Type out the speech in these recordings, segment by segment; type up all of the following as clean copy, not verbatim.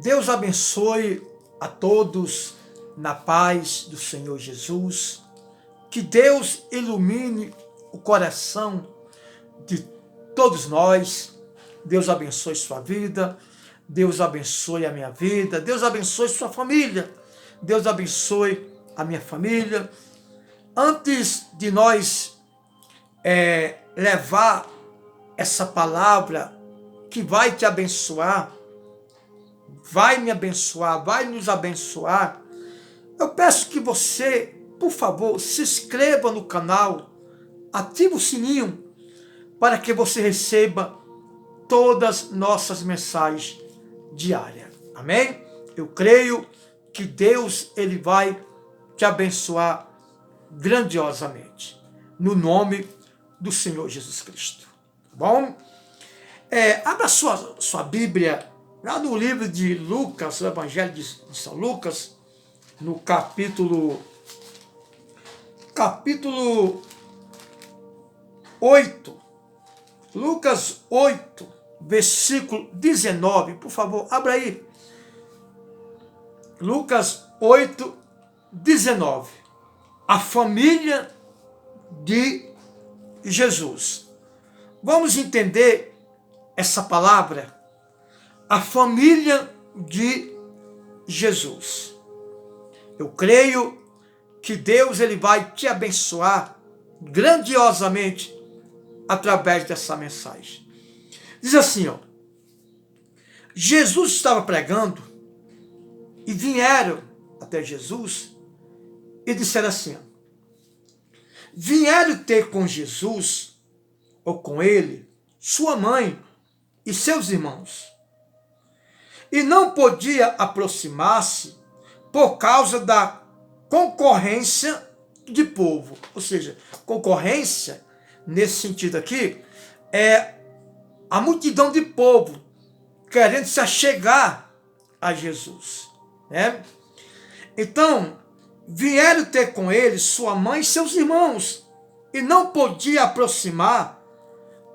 Deus abençoe a todos na paz do Senhor Jesus. Que Deus ilumine o coração de todos nós. Deus abençoe sua vida. Deus abençoe a minha vida. Deus abençoe sua família. Deus abençoe a minha família. Antes de nós levar essa palavra que vai te abençoar, vai me abençoar, vai nos abençoar, eu peço que você, por favor, se inscreva no canal, ative o sininho, para que você receba todas nossas mensagens diárias. Amém? Eu creio que Deus ele vai te abençoar grandiosamente, no nome do Senhor Jesus Cristo. Tá bom? Abra sua Bíblia lá no livro de Lucas, o Evangelho de São Lucas, no capítulo 8, Lucas 8, versículo 19, por favor, abra aí. Lucas 8, 19. A família de Jesus. Vamos entender essa palavra? A família de Jesus. Eu creio que Deus ele vai te abençoar grandiosamente através dessa mensagem. Diz assim, ó: Jesus estava pregando e vieram até Jesus e disseram assim, ó, vieram ter com Jesus, ou com ele, sua mãe e seus irmãos, e não podia aproximar-se por causa da concorrência de povo. Ou seja, concorrência, nesse sentido aqui, é a multidão de povo querendo se achegar a Jesus, né? Então, vieram ter com ele sua mãe e seus irmãos, e não podia aproximar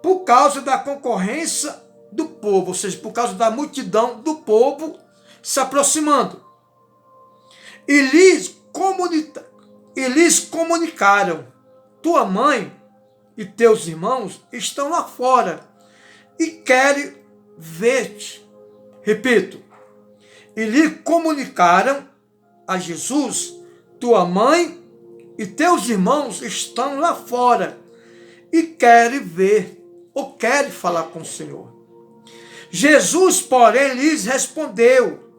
por causa da concorrência do povo, ou seja, por causa da multidão do povo se aproximando. E lhes comunicaram, tua mãe e teus irmãos estão lá fora e querem ver-te. Repito, e lhe comunicaram a Jesus, tua mãe e teus irmãos estão lá fora e querem ver, ou querem falar com o Senhor. Jesus, porém, lhes respondeu,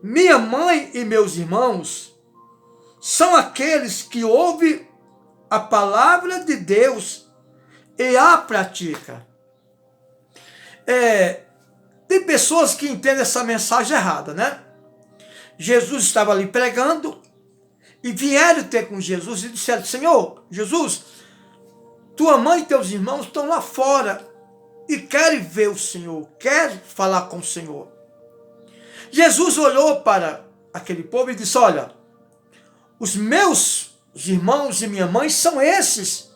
minha mãe e meus irmãos são aqueles que ouvem a palavra de Deus e a praticam. Tem pessoas que entendem essa mensagem errada, né? Jesus estava ali pregando e vieram ter com Jesus e disseram, Senhor, Jesus, tua mãe e teus irmãos estão lá fora e querem ver o Senhor, querem falar com o Senhor. Jesus olhou para aquele povo e disse, olha, os meus irmãos e minha mãe são esses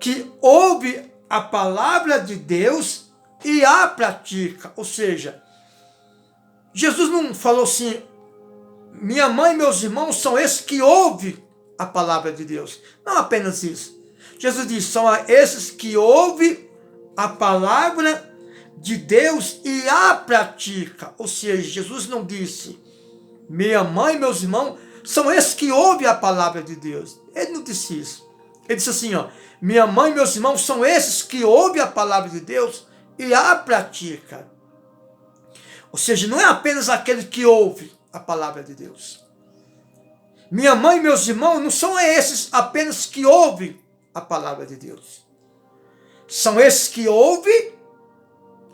que ouvem a palavra de Deus e a pratica. Ou seja, Jesus não falou assim, minha mãe e meus irmãos são esses que ouvem a palavra de Deus. Não apenas isso. Jesus disse, são esses que ouvem a palavra de Deus e a pratica. Ou seja, Jesus não disse, minha mãe e meus irmãos são esses que ouvem a palavra de Deus. Ele não disse isso. Ele disse assim, ó, minha mãe e meus irmãos são esses que ouvem a palavra de Deus e a pratica. Ou seja, não é apenas aquele que ouve a palavra de Deus. Minha mãe e meus irmãos não são esses apenas que ouvem a palavra de Deus. São esses que ouvem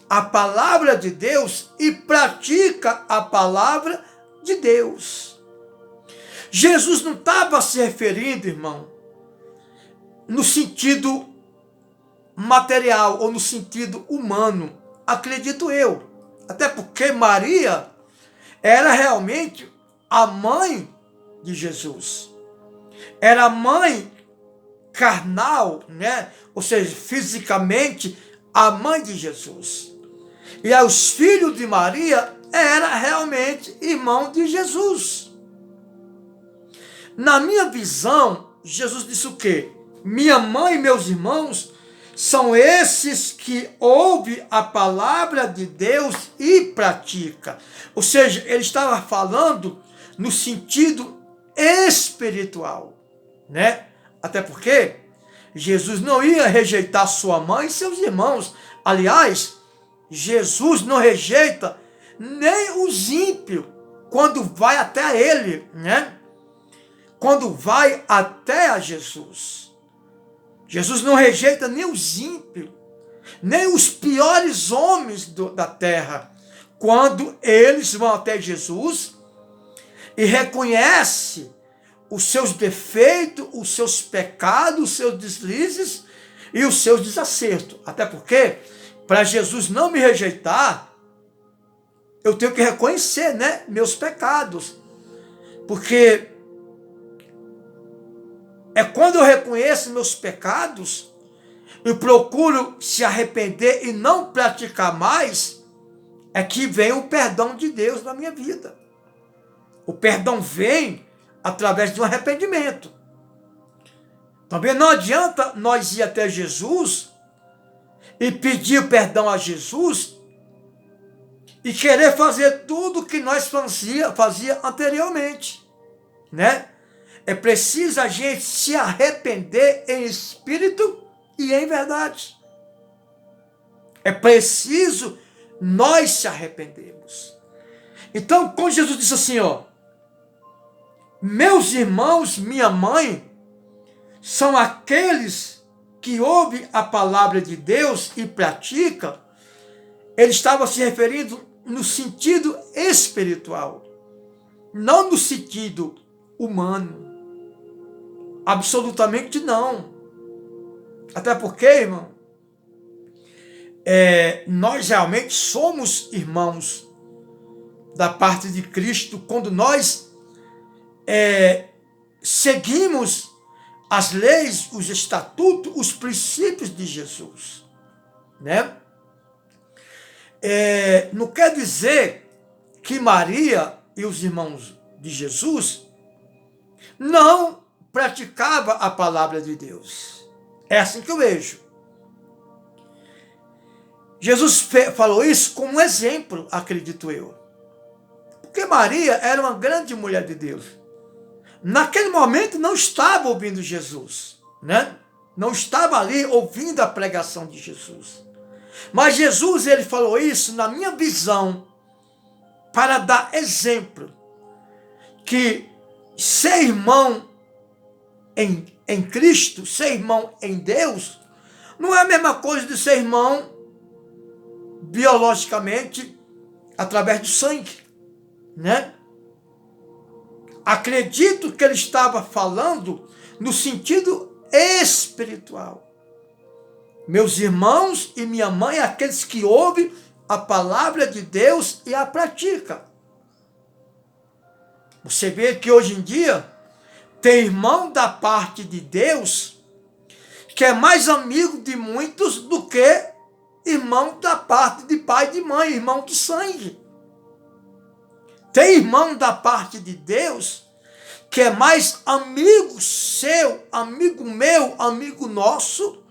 a palavra de Deus e pratica a palavra de Deus. Jesus não estava se referindo, irmão, no sentido material ou no sentido humano, acredito eu. Até porque Maria era realmente a mãe de Jesus. Era a mãe carnal, né? Ou seja, fisicamente, a mãe de Jesus. E aí os filhos de Maria era realmente irmão de Jesus. Na minha visão, Jesus disse o quê? Minha mãe e meus irmãos são esses que ouvem a palavra de Deus e pratica. Ou seja, ele estava falando no sentido espiritual, né? Até porque Jesus não ia rejeitar sua mãe e seus irmãos. Aliás, Jesus não rejeita nem os ímpios quando vai até ele, né? Quando vai até a Jesus. Jesus não rejeita nem os ímpios, nem os piores homens da terra, quando eles vão até Jesus e reconhecem os seus defeitos, os seus pecados, os seus deslizes e os seus desacertos. Até porque, para Jesus não me rejeitar, eu tenho que reconhecer, né, meus pecados. Porque é quando eu reconheço meus pecados e procuro se arrepender e não praticar mais, é que vem o perdão de Deus na minha vida. O perdão vem através de um arrependimento. Também não adianta nós ir até Jesus e pedir perdão a Jesus e querer fazer tudo o que nós fazia anteriormente, né? É preciso a gente se arrepender em espírito e em verdade. É preciso nós se arrependermos. Então, quando Jesus disse assim, ó, meus irmãos, minha mãe, são aqueles que ouvem a palavra de Deus e praticam, ele estava se referindo no sentido espiritual, não no sentido humano. Absolutamente não. Até porque, irmão, nós realmente somos irmãos da parte de Cristo quando nós seguimos as leis, os estatutos, os princípios de Jesus, né? Não quer dizer que Maria e os irmãos de Jesus não praticava a palavra de Deus. É assim que eu vejo. Jesus falou isso como um exemplo, acredito eu. Porque Maria era uma grande mulher de Deus. Naquele momento não estava ouvindo Jesus, né? Não estava ali ouvindo a pregação de Jesus. Mas Jesus, ele falou isso, na minha visão, para dar exemplo que ser irmão em Cristo, ser irmão em Deus, não é a mesma coisa de ser irmão biologicamente através do sangue, né? Acredito que ele estava falando no sentido espiritual. Meus irmãos e minha mãe, aqueles que ouvem a palavra de Deus e a praticam. Você vê que hoje em dia tem irmão da parte de Deus que é mais amigo de muitos do que irmão da parte de pai e de mãe, irmão de sangue. Tem irmão da parte de Deus que é mais amigo seu, amigo meu, amigo nosso,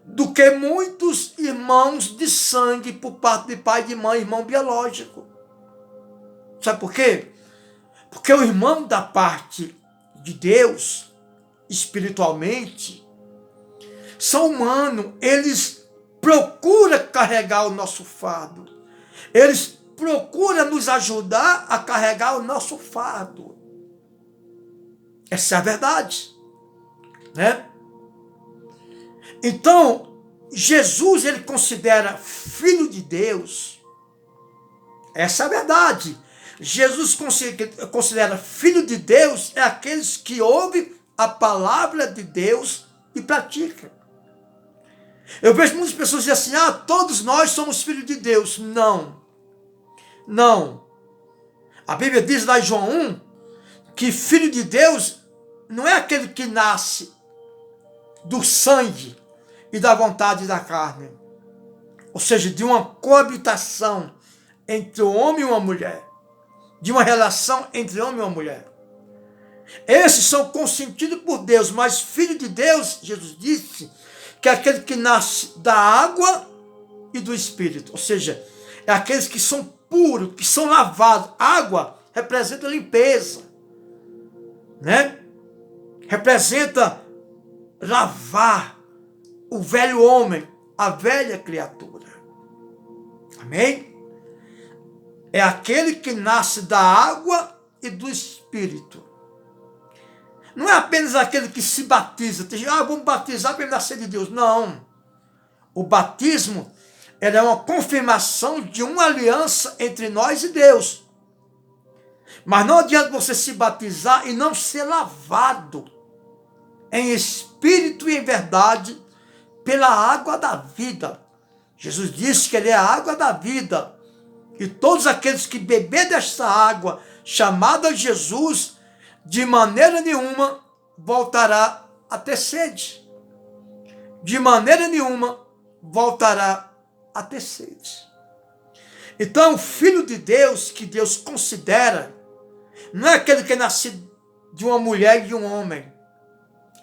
do que muitos irmãos de sangue por parte de pai e de mãe, irmão biológico. Sabe por quê? Porque o irmão da parte de Deus, espiritualmente, são humanos, eles procuram carregar o nosso fardo, eles procuram nos ajudar a carregar o nosso fardo. Essa é a verdade, né? Então, Jesus, ele considera filho de Deus. Essa é a verdade. Jesus considera filho de Deus é aqueles que ouvem a palavra de Deus e praticam. Eu vejo muitas pessoas dizendo assim, todos nós somos filhos de Deus. Não. Não. A Bíblia diz lá em João 1, que filho de Deus não é aquele que nasce do sangue e da vontade da carne. Ou seja, de uma coabitação entre o homem e uma mulher, de uma relação entre homem e uma mulher. Esses são consentidos por Deus, mas filho de Deus, Jesus disse, que é aquele que nasce da água e do Espírito. Ou seja, é aqueles que são puros, que são lavados. Água representa limpeza, né? Representa lavar o velho homem, a velha criatura. Amém? É aquele que nasce da água e do Espírito. Não é apenas aquele que se batiza. Tem gente, vamos batizar para nascer de Deus. Não. O batismo é uma confirmação de uma aliança entre nós e Deus. Mas não adianta você se batizar e não ser lavado em espírito e em verdade pela água da vida. Jesus disse que ele é a água da vida. E todos aqueles que beber desta água, chamada Jesus, de maneira nenhuma voltará a ter sede. De maneira nenhuma voltará a ter sede. Então, o Filho de Deus, que Deus considera, não é aquele que é nascido de uma mulher e de um homem.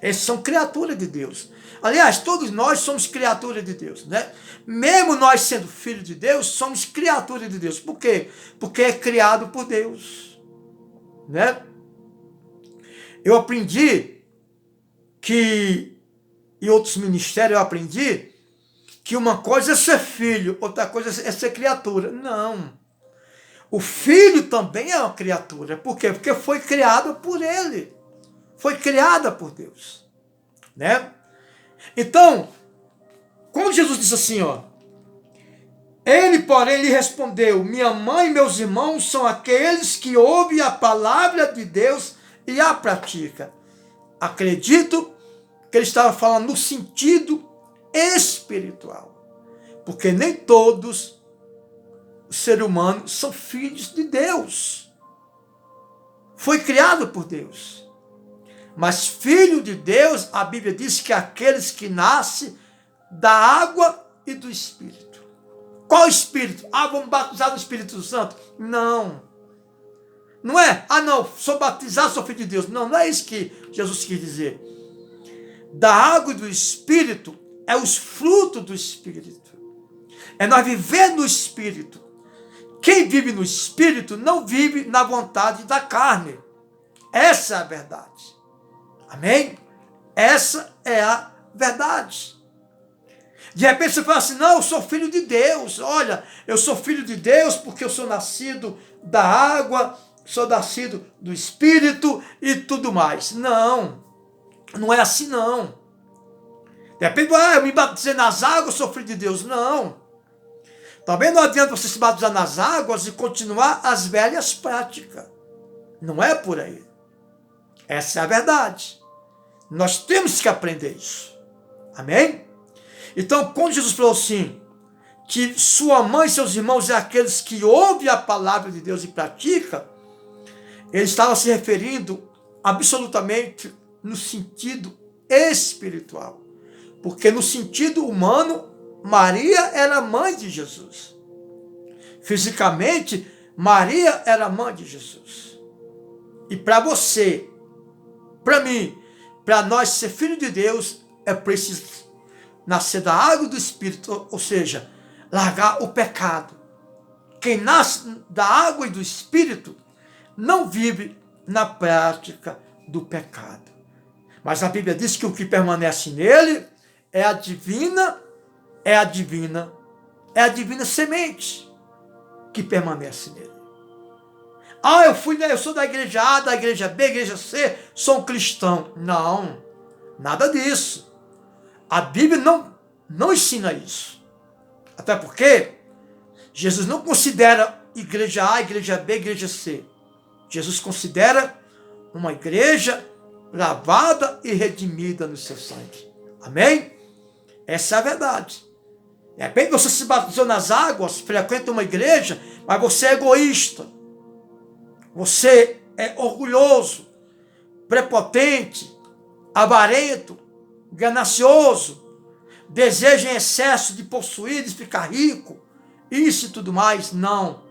Esses são criaturas de Deus. Aliás, todos nós somos criaturas de Deus, né? Mesmo nós sendo filhos de Deus, somos criaturas de Deus. Por quê? Porque é criado por Deus, né? Eu aprendi que, em outros ministérios eu aprendi, que uma coisa é ser filho, outra coisa é ser criatura. Não. O filho também é uma criatura. Por quê? Porque foi criado por ele. Foi criada por Deus, né? Então, quando Jesus disse assim, ele, porém, lhe respondeu, minha mãe e meus irmãos são aqueles que ouvem a palavra de Deus e a pratica. Acredito que ele estava falando no sentido espiritual, porque nem todos os seres humanos são filhos de Deus. Foi criado por Deus. Mas filho de Deus, a Bíblia diz que é aqueles que nascem da água e do Espírito. Qual Espírito? Vamos batizar no Espírito Santo? Não. Não é, não, sou batizado, sou filho de Deus. Não, não é isso que Jesus quis dizer. Da água e do Espírito é os frutos do Espírito. É nós viver no Espírito. Quem vive no Espírito não vive na vontade da carne. Essa é a verdade. Amém? Essa é a verdade. De repente você fala assim, não, eu sou filho de Deus. Olha, eu sou filho de Deus porque eu sou nascido da água, sou nascido do Espírito e tudo mais. Não, não é assim não. De repente, eu me batizei nas águas, sou filho de Deus. Não. Também não adianta você se batizar nas águas e continuar as velhas práticas. Não é por aí. Essa é a verdade. Nós temos que aprender isso. Amém? Então, quando Jesus falou assim, que sua mãe e seus irmãos é aqueles que ouvem a palavra de Deus e praticam, ele estava se referindo absolutamente no sentido espiritual. Porque no sentido humano, Maria era mãe de Jesus. Fisicamente, Maria era mãe de Jesus. E para você, para mim, para nós ser filho de Deus, é preciso nascer da água e do Espírito, ou seja, largar o pecado. Quem nasce da água e do Espírito não vive na prática do pecado. Mas a Bíblia diz que o que permanece nele é a divina semente que permanece nele. Eu sou da igreja A, da igreja B, igreja C, sou um cristão. Não, nada disso. A Bíblia não ensina isso. Até porque Jesus não considera igreja A, igreja B, igreja C. Jesus considera uma igreja lavada e redimida no seu sangue. Amém? Essa é a verdade. De repente você se batizou nas águas, frequenta uma igreja, mas você é egoísta. Você é orgulhoso, prepotente, avarento, ganancioso, deseja em excesso de possuir, de ficar rico, isso e tudo mais. Não.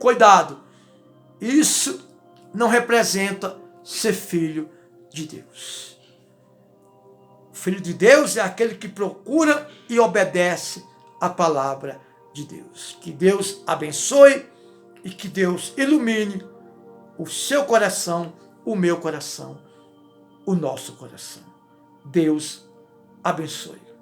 Cuidado, isso não representa ser filho de Deus. O filho de Deus é aquele que procura e obedece a palavra de Deus. Que Deus abençoe e que Deus ilumine o seu coração, o meu coração, o nosso coração. Deus abençoe.